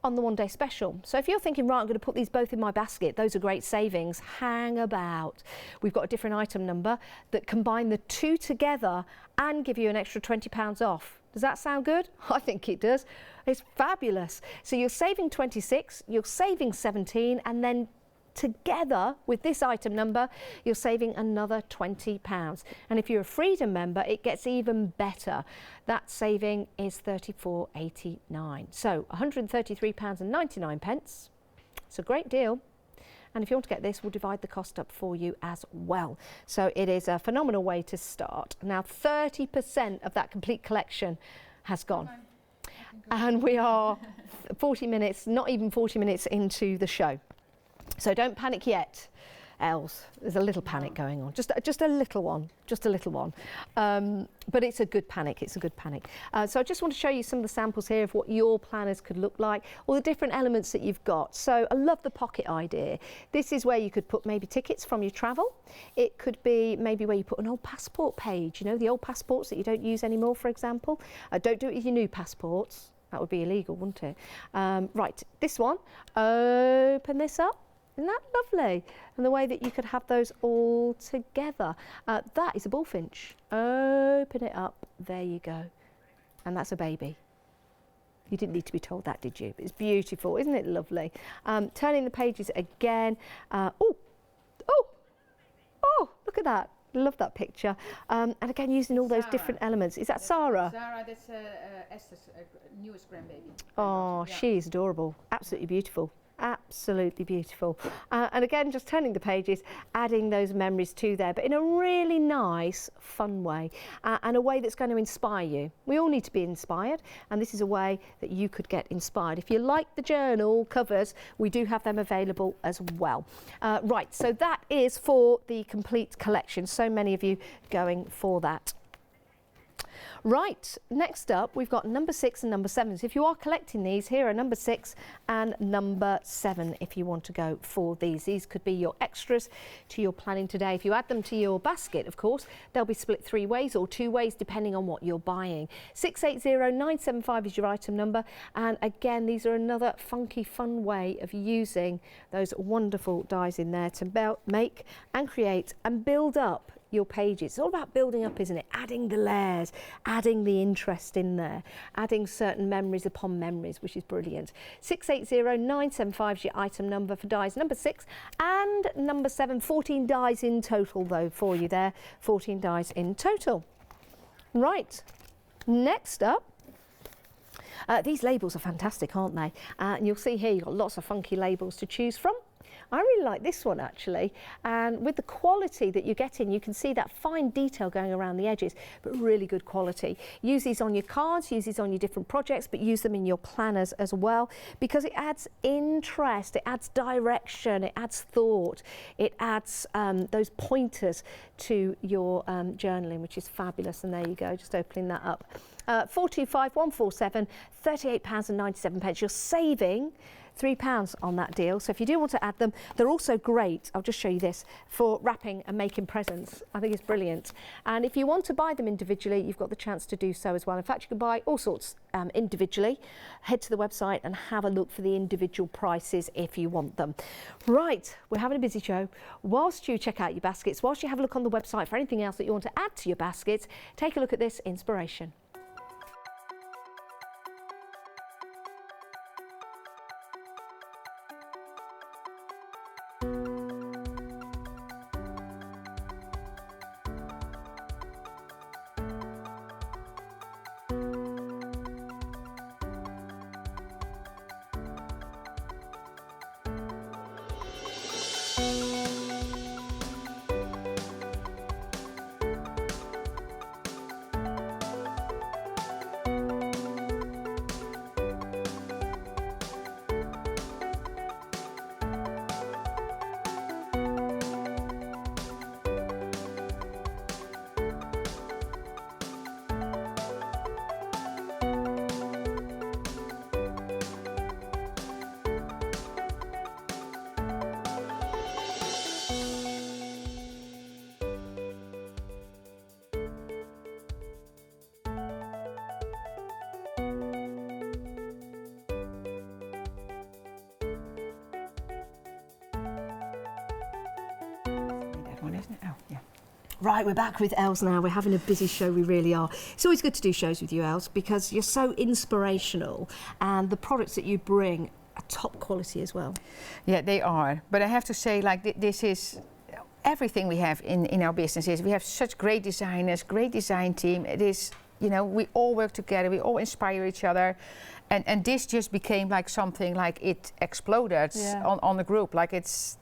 on the one-day special. So if you're thinking, right, I'm going to put these both in my basket, those are great savings, hang about. We've got a different item number that combine the two together and give you an extra £20 off. Does that sound good? I think it does. It's fabulous. So you're saving 26, you're saving 17, and then together with this item number, you're saving another £20. And if you're a Freedom member, it gets even better. That saving is £34.89. So £133.99. It's a great deal. And if you want to get this, we'll divide the cost up for you as well. So it is a phenomenal way to start. Now, 30% of that complete collection has gone. And we are 40 minutes, not even 40 minutes into the show. So don't panic yet, Els. There's a little panic going on, just a little one, but it's a good panic. It's a good panic. So I just want to show you some of the samples here of what your planners could look like, all the different elements that you've got. So I love the pocket idea. This is where you could put maybe tickets from your travel. It could be maybe where you put an old passport page. You know, the old passports that you don't use anymore, for example. Don't do it with your new passports. That would be illegal, wouldn't it? Right, this one. Open this up. Isn't that lovely? And the way that you could have those all together. That is a bullfinch. Open it up. There you go. And that's a baby. You didn't need to be told that, did you? It's beautiful. Isn't it lovely? Turning the pages again. Oh, look at that. Love that picture. And again, using all those different elements. Is that Sarah? Sarah, that's Esther's newest grandbaby. Oh, yeah. She's adorable. Absolutely beautiful. Absolutely beautiful. And again, just turning the pages, adding those memories to there, but in a really nice, fun way, and a way that's going to inspire you. We all need to be inspired, and this is a way that you could get inspired. If you like the journal covers, we do have them available as well. Right, so that is for the complete collection. So many of you going for that. Right, next up we've got number 6 and number 7. So if you are collecting these, here are number 6 and number 7 if you want to go for these. These could be your extras to your planning today. If you add them to your basket, of course, they'll be split 3 ways or 2 ways depending on what you're buying. 680975 is your item number, and again these are another funky fun way of using those wonderful dies in there to make and create and build up your pages. It's all about building up, isn't it? Adding the layers, adding the interest in there, adding certain memories upon memories, which is brilliant. 680975 is your item number for dies number 6 and number 7. 14 dies in total though for you there. 14 dies in total. Right, next up. These labels are fantastic, aren't they? And you'll see here you've got lots of funky labels to choose from. I really like this one actually, and with the quality that you're getting, you can see that fine detail going around the edges, but really good quality. Use these on your cards, use these on your different projects, but use them in your planners as well, because it adds interest, it adds direction, it adds thought, it adds those pointers to your journaling, which is fabulous. And there you go, just opening that up. 425147, £38.97. You're saving £3 on that deal. So if you do want to add them, they're also great. I'll just show you this for wrapping and making presents. I think it's brilliant. And if you want to buy them individually, you've got the chance to do so as well. In fact, you can buy all sorts individually. Head to the website and have a look for the individual prices if you want them. Right, we're having a busy show. Whilst you check out your baskets, whilst you have a look on the website for anything else that you want to add to your baskets, take a look at this inspiration. Isn't it? Oh, yeah. Right, we're back with Els now. We're having a busy show, we really are. It's always good to do shows with you, Els, because you're so inspirational and the products that you bring are top quality as well. Yeah, they are. But I have to say, like, this is everything we have in our businesses. We have such great designers, great design team. It is, you know, we all work together, we all inspire each other. And this just became like something like it exploded on the group. Like it's,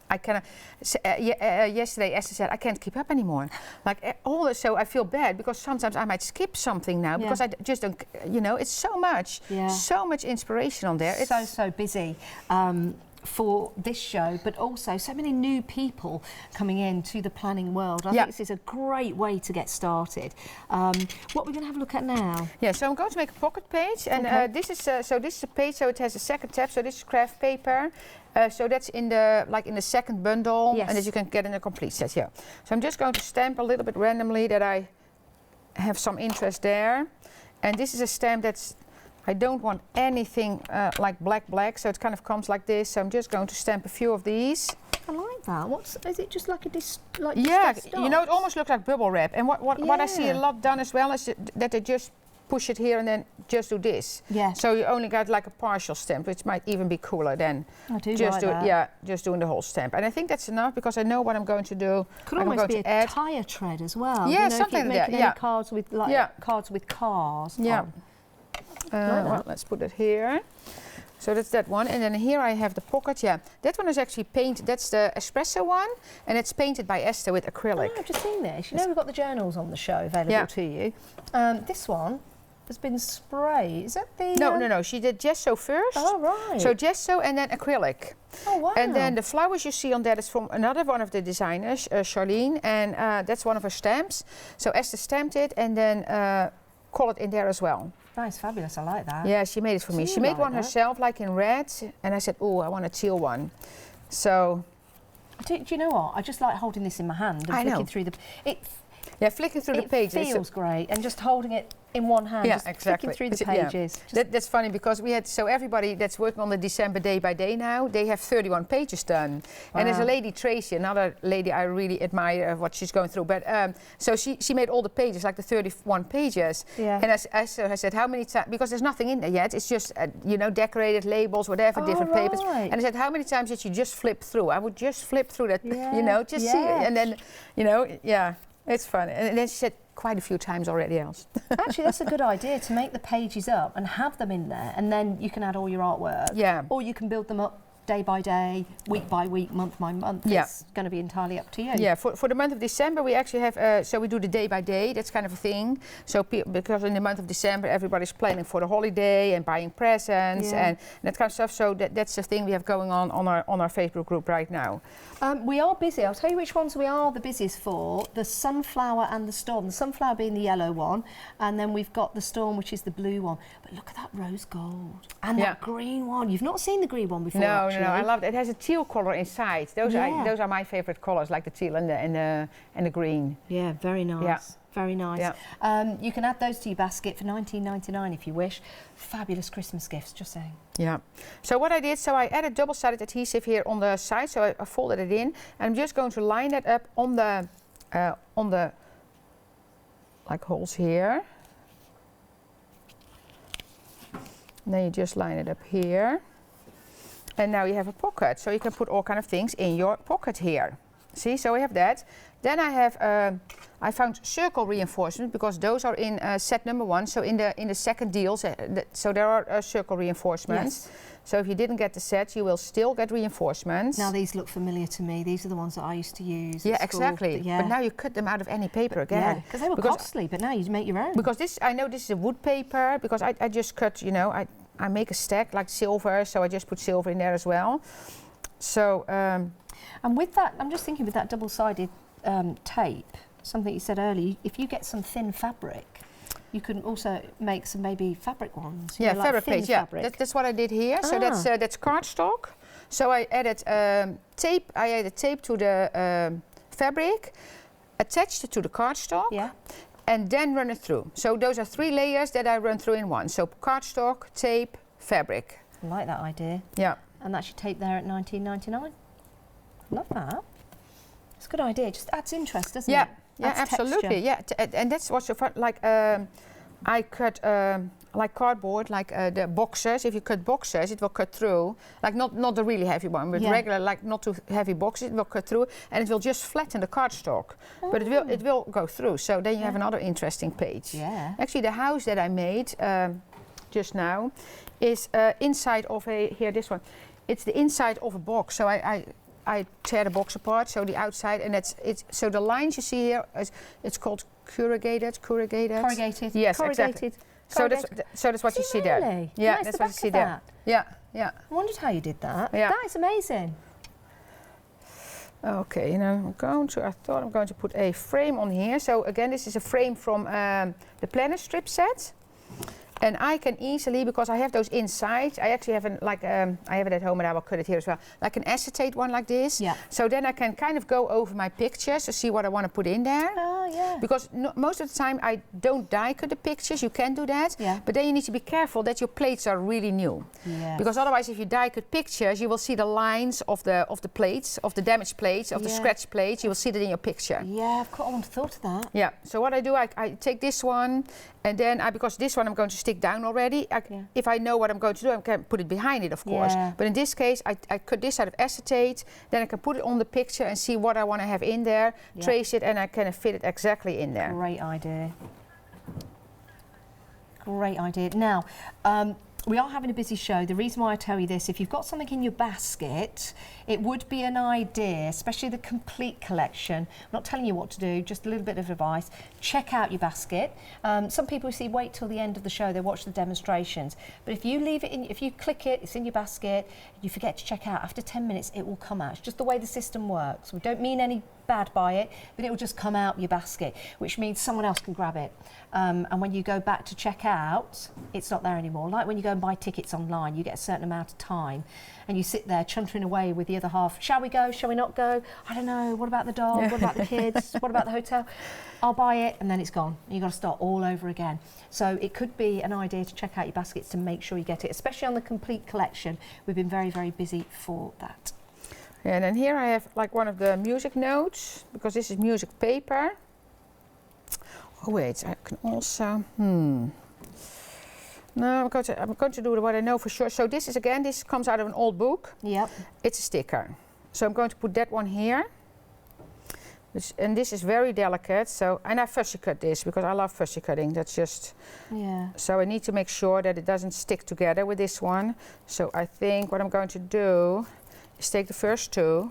I kind of, yesterday Esther said, I can't keep up anymore. Like so I feel bad because sometimes I might skip something now because I just don't, you know, it's so much inspiration on there. It's so busy. For this show, but also so many new people coming into the planning world. I think this is a great way to get started. What we're going to have a look at now? Yeah, so I'm going to make a pocket page, and this is a page, so it has a second tab. So this is craft paper. So that's in the second bundle, and that you can get in a complete set. Yeah. So I'm just going to stamp a little bit randomly that I have some interest there, and this is a stamp that's. I don't want anything like black, so it kind of comes like this. So I'm just going to stamp a few of these. I like that. Is it just like a you know, it almost looks like bubble wrap. And what I see a lot done as well is that they just push it here and then just do this. Yeah. So you only got like a partial stamp, which might even be cooler than just doing the whole stamp. And I think that's enough because I know what I'm going to do. Could almost be a tire tread as well. Yeah, you know, something like that. Yeah. Cards with cards with cars. Yeah. On. Well, let's put it here. So that's that one, and then here I have the pocket. Yeah, that one is actually painted. That's the espresso one, and it's painted by Esther with acrylic. Oh, I've just seen this. You know, we've got the journals on the show available to you. This one has been sprayed. Is that the... No. She did gesso first. Oh, right. So gesso and then acrylic. Oh, wow. And then the flowers you see on that is from another one of the designers, Charlene, and that's one of her stamps. So Esther stamped it and then colored in there as well. Nice, fabulous. I like that. Yeah, she made it for me. She made one herself, like in red, and I said, oh, I want a teal one. So... Do you know what? I just like holding this in my hand and flicking through the... Flicking through the pages. It feels great, and just holding it in one hand, just flicking through the pages. Yeah. That's funny because we had, so everybody that's working on the December day by day now, they have 31 pages done. Wow. And there's a lady, Tracy, another lady I really admire what she's going through. But so she made all the pages, like the 31 pages. Yeah. And I said, how many times, because there's nothing in there yet, it's just, you know, decorated labels, whatever, different papers. And I said, how many times did you just flip through? I would just flip through that, you know, just see it. And then, you know, it's fun. And then she said quite a few times already else. Actually, that's a good idea, to make the pages up and have them in there, and then you can add all your artwork. Yeah. Or you can build them up day by day, week by week, month by month. Yeah. It's going to be entirely up to you. Yeah, for the month of December we actually have, so we do the day by day, that's kind of a thing. So because in the month of December everybody's planning for the holiday and buying presents and that kind of stuff. So that's the thing we have going on our Facebook group right now. We are busy. I'll tell you which ones we are the busiest for. The sunflower and the storm. The sunflower being the yellow one, and then we've got the storm, which is the blue one. But look at that rose gold and that green one. You've not seen the green one before, actually. No, I love it. It has a teal color inside. Those are my favorite colors, like the teal and the green. Yeah, very nice. Yeah. Very nice. Yeah. You can add those to your basket for $19.99 if you wish. Fabulous Christmas gifts, just saying. Yeah. So what I did, so I added double-sided adhesive here on the side, so I folded it in, and I'm just going to line that up on the like holes here. And then you just line it up here. And now you have a pocket, so you can put all kind of things in your pocket here. See, so we have that. Then I have, I found circle reinforcement because those are in set number 1. So in the second deal, so there are circle reinforcements. Yes. So if you didn't get the set, you will still get reinforcements. Now these look familiar to me. These are the ones that I used to use. Yeah, exactly. But now you cut them out of any paper again. Yeah, because they were costly, but now you make your own. Because this, I know this is a wood paper, because I just cut, you know, I make a stack like silver, so I just put silver in there as well. So. And with that, I'm just thinking with that double-sided tape, something you said earlier, if you get some thin fabric, you can also make some maybe fabric ones. Yeah, like fabric plates, that's what I did here. So that's cardstock. So I added tape, to the fabric, attached it to the cardstock, and then run it through. So those are 3 layers that I run through in one. So cardstock, tape, fabric. I like that idea. Yeah. And that's your tape there at $19.99. Love that. It's a good idea. It just adds interest, doesn't it? Yeah, absolutely. Texture. Yeah, and that's what's so fun. Like I cut like cardboard, like the boxes. If you cut boxes, it will cut through. Like not the really heavy one, but regular, like not too heavy boxes. It will cut through, and it will just flatten the cardstock. Oh. But it will go through. So then you have another interesting page. Yeah. Actually, the house that I made just now is inside of this one. It's the inside of a box. So I tear the box apart, so the outside, and so the lines you see here, it's called corrugated. Yes, corrugated. Exactly. So that's what you see there. Yeah, nice, that's what you see there. Yeah. I wondered how you did that. Yeah. That is amazing. Okay, and I thought I'm going to put a frame on here. So again, this is a frame from the Planner strip set. And I can easily, because I have those inside, I actually have I have it at home and I will cut it here as well, like an acetate one like this. Yeah. So then I can kind of go over my pictures to see what I want to put in there. Oh, yeah. Because most of the time I don't die cut the pictures, you can do that. Yeah. But then you need to be careful that your plates are really new. Yeah. Because otherwise if you die cut pictures, you will see the lines of the plates, of the damaged plates, of the scratch plates, you will see that in your picture. Yeah, I wouldn't have thought of that. Yeah, so what I do, I take this one, and then because this one I'm going to stick down already, if I know what I'm going to do, I can put it behind it, of course. Yeah. But in this case, I cut this out of acetate, then I can put it on the picture and see what I want to have in there, trace it, and I can fit it exactly in there. Great idea. Great idea. Now, we are having a busy show. The reason why I tell you this, if you've got something in your basket, it would be an idea, especially the complete collection. I'm not telling you what to do, just a little bit of advice. Check out your basket. Some people see wait till the end of the show, they watch the demonstrations. But if you leave it in, if you click it, it's in your basket, you forget to check out, after 10 minutes it will come out. It's just the way the system works. We don't mean any bad by it, but it will just come out your basket, which means someone else can grab it. And when you go back to check out, it's not there anymore. Like when you go and buy tickets online, you get a certain amount of time and you sit there chuntering away with the other half. Shall we go? Shall we not go? I don't know. What about the dog? What about the kids? What about the hotel? I'll buy it, and then it's gone. You've got to start all over again. So it could be an idea to check out your baskets to make sure you get it, especially on the complete collection. We've been very, very busy for that. And then here I have like one of the music notes, because this is music paper. Oh wait, I can also, No, I'm going to do what I know for sure. So this is, again, this comes out of an old book. Yep. It's a sticker. So I'm going to put that one here. And this is very delicate, so, and I fussy cut this because I love fussy cutting. That's just, yeah. So I need to make sure that it doesn't stick together with this one. So I think what I'm going to do is take the first two,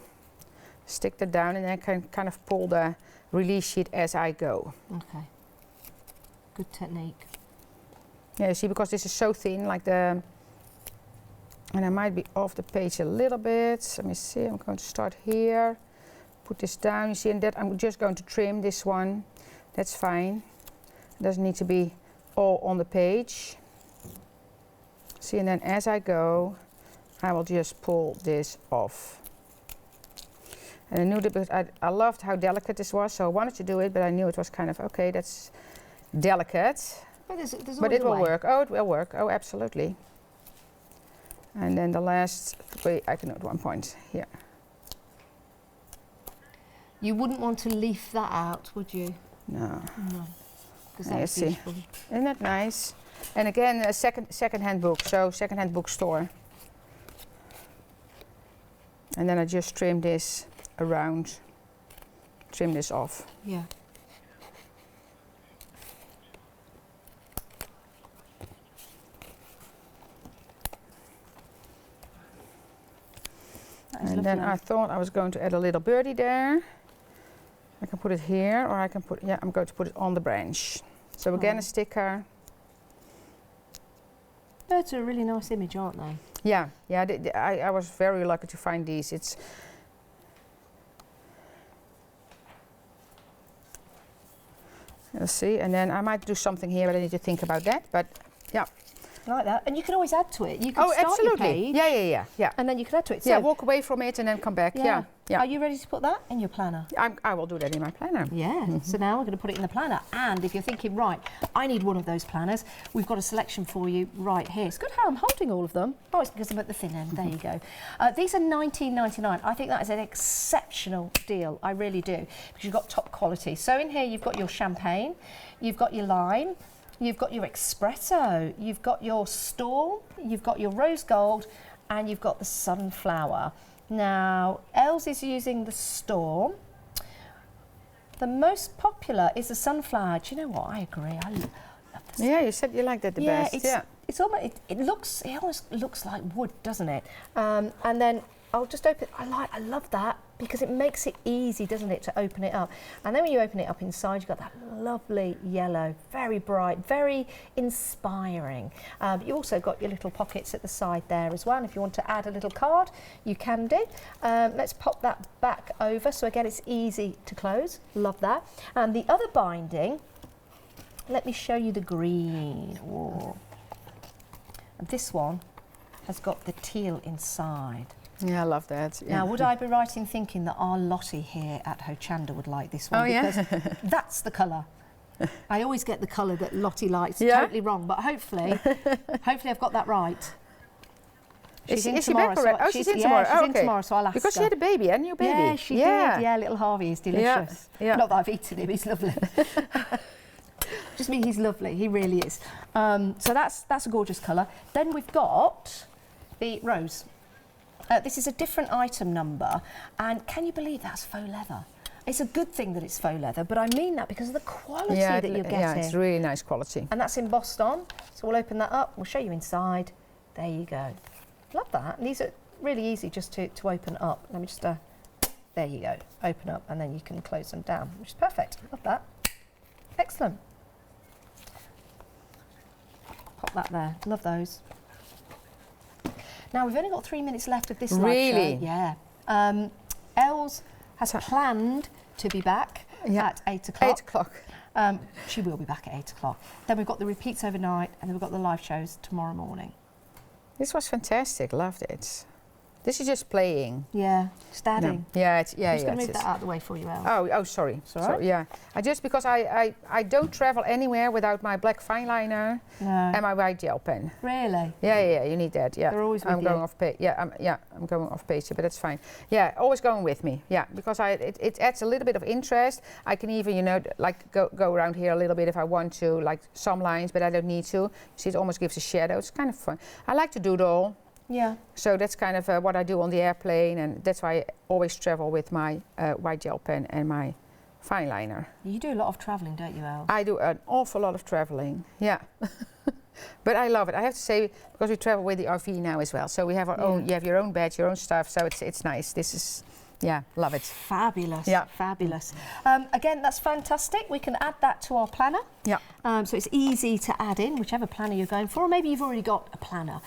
stick that down, and then I can kind of pull the release sheet as I go. Okay. Good technique. Yeah, you see, because this is so thin, like the, and I might be off the page a little bit. Let me see, I'm going to start here, put this down, you see, and that I'm just going to trim this one. That's fine. It doesn't need to be all on the page. See, and then as I go, I will just pull this off. And I knew that, because I loved how delicate this was, so I wanted to do it, but I knew it was kind of, okay, that's delicate. But it will work. Oh, it will work. Oh, absolutely. And then the last, wait, I can do it 1 point here. You wouldn't want to leaf that out, would you? No. No. Because that's beautiful. Isn't that nice? And again, a second-hand book, so second-hand bookstore. And then I just trim this around, trim this off. Yeah. And then I thought I was going to add a little birdie there. I can put it here, or I can put, yeah, I'm going to put it on the branch. So again, a sticker. Birds are a really nice image, aren't they? Yeah, yeah. I was very lucky to find these. It's let's see, and then I might do something here, but I need to think about that. But yeah. Like that, and you can always add to it. You can start absolutely. Your page, yeah. and then you can add to it. So yeah, walk away from it and then come back. Yeah. Are you ready to put that in your planner? I will do that in my planner. Yeah. So now we're going to put it in the planner. And if you're thinking, right, I need one of those planners, we've got a selection for you right here. It's good how I'm holding all of them. Oh, it's because I'm at the thin end. There you go. These are $19.99. I think that is an exceptional deal. I really do, because you've got top quality. So in here you've got your champagne, you've got your lime, you've got your espresso, you've got your storm, you've got your rose gold, and you've got the sunflower. Now, Els is using the storm. The most popular is the sunflower. Do you know what? I agree. I love the Yeah, you said you liked that the best. It's almost, it almost looks like wood, doesn't it? And then I'll just open. I love that, because it makes it easy, doesn't it, to open it up. And then when you open it up inside, you've got that lovely yellow, very bright, very inspiring. You also got your little pockets at the side there as well. And if you want to add a little card, you can do. Let's pop that back over. So again, it's easy to close. Love that. And the other binding, let me show you the green. Whoa. And this one has got the teal inside. Yeah, I love that. Yeah. Now, would I be right in thinking that our Lottie here at Hochanda would like this one? Oh, because yeah? That's the colour. I always get the colour that Lottie likes. Yeah? Totally wrong, but hopefully I've got that right. She's in tomorrow. She's in tomorrow. She's in tomorrow, so I'll ask because her. she had a baby, a new baby. Yeah, she did. Yeah, little Harvey is delicious. Yeah. Not that I've eaten him, he's lovely. Just mean he's lovely, he really is. So that's a gorgeous colour. Then we've got the rose. This is a different item number, and can you believe that's faux leather? It's a good thing that it's faux leather, but I mean that because of the quality that you're getting. Yeah, it's really nice quality. And that's embossed on, so we'll open that up, we'll show you inside. There you go. Love that. And these are really easy just to open up. Let me just, there you go, open up, and then you can close them down, which is perfect. Love that. Excellent. Pop that there. Love those. Now, we've only got 3 minutes left of this live show. Really? Yeah. Els has planned to be back at 8 o'clock. 8 o'clock. She will be back at 8 o'clock. Then we've got the repeats overnight, and then we've got the live shows tomorrow morning. This was fantastic. Loved it. This is just playing. Yeah, just adding. No. Yeah, I'm just going to move that out of the way for you, Elle. Oh, sorry. It's all right. Yeah. Just because I don't travel anywhere without my black fine liner and my white gel pen. Really? Yeah, you need that. Yeah. They're always with I'm going off page. I'm going off page, but that's fine. Yeah, always going with me. Yeah, because it adds a little bit of interest. I can even, like go around here a little bit if I want to, like some lines, but I don't need to. You see, it almost gives a shadow. It's kind of fun. I like to doodle. Yeah. So that's kind of what I do on the airplane, and that's why I always travel with my white gel pen and my fine liner. You do a lot of travelling, don't you, Elle? I do an awful lot of travelling, yeah. But I love it. I have to say, because we travel with the RV now as well. So we have our own, you have your own bed, your own stuff, so it's nice. This is, love it. Fabulous, fabulous. Mm. Again, that's fantastic. We can add that to our planner. Yeah. So it's easy to add in, whichever planner you're going for, or maybe you've already got a planner.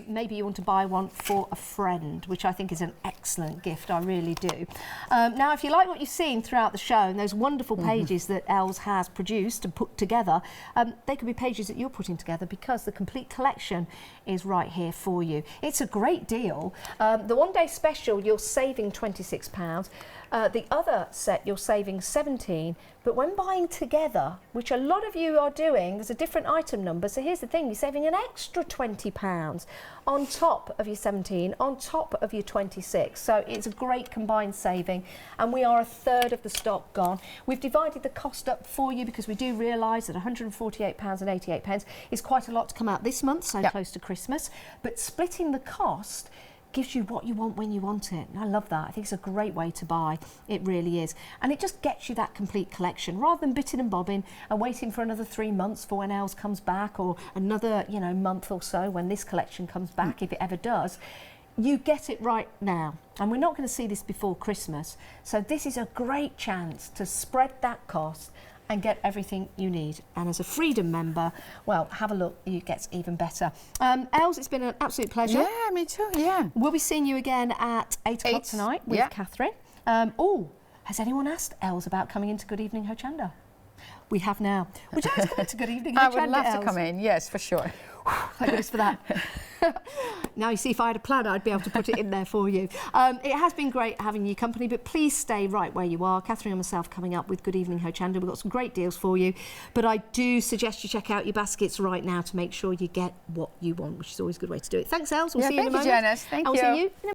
Maybe you want to buy one for a friend, which I think is an excellent gift, I really do. Now, if you like what you've seen throughout the show and those wonderful pages that Els has produced and put together, they could be pages that you're putting together because the complete collection is right here for you. It's a great deal. The one-day special, you're saving £26. The other set, you're saving £17. But when buying together, which a lot of you are doing, there's a different item number. So here's the thing, you're saving an extra £20 on top of your 17, on top of your 26. So it's a great combined saving. And we are a third of the stock gone. We've divided the cost up for you because we do realise that £148.88 is quite a lot to come out this month, so close to Christmas. But splitting the cost gives you what you want when you want it. And I love that. I think it's a great way to buy. It really is. And it just gets you that complete collection rather than bitting and bobbing and waiting for another 3 months for when Els comes back, or another, month or so when this collection comes back, if it ever does. You get it right now. And we're not going to see this before Christmas. So this is a great chance to spread that cost and get everything you need. And as a Freedom member, well, have a look, it gets even better. Els, it's been an absolute pleasure. Yeah, me too, yeah. We'll be seeing you again at 8 o'clock tonight with Catherine. Has anyone asked Els about coming into Good Evening Hochanda? We have now. Would you like to come into Good Evening Hochanda, I would love Els? to come in, yes, for sure. Thank goodness for that. Now, you see, if I had a planner, I'd be able to put it in there for you. It has been great having you company, but please stay right where you are. Catherine and myself coming up with Good Evening Hochanda. We've got some great deals for you, but I do suggest you check out your baskets right now to make sure you get what you want, which is always a good way to do it. Thanks, Els. We'll see you in a moment. Thank you, Janice. Thank you. I'll see you in a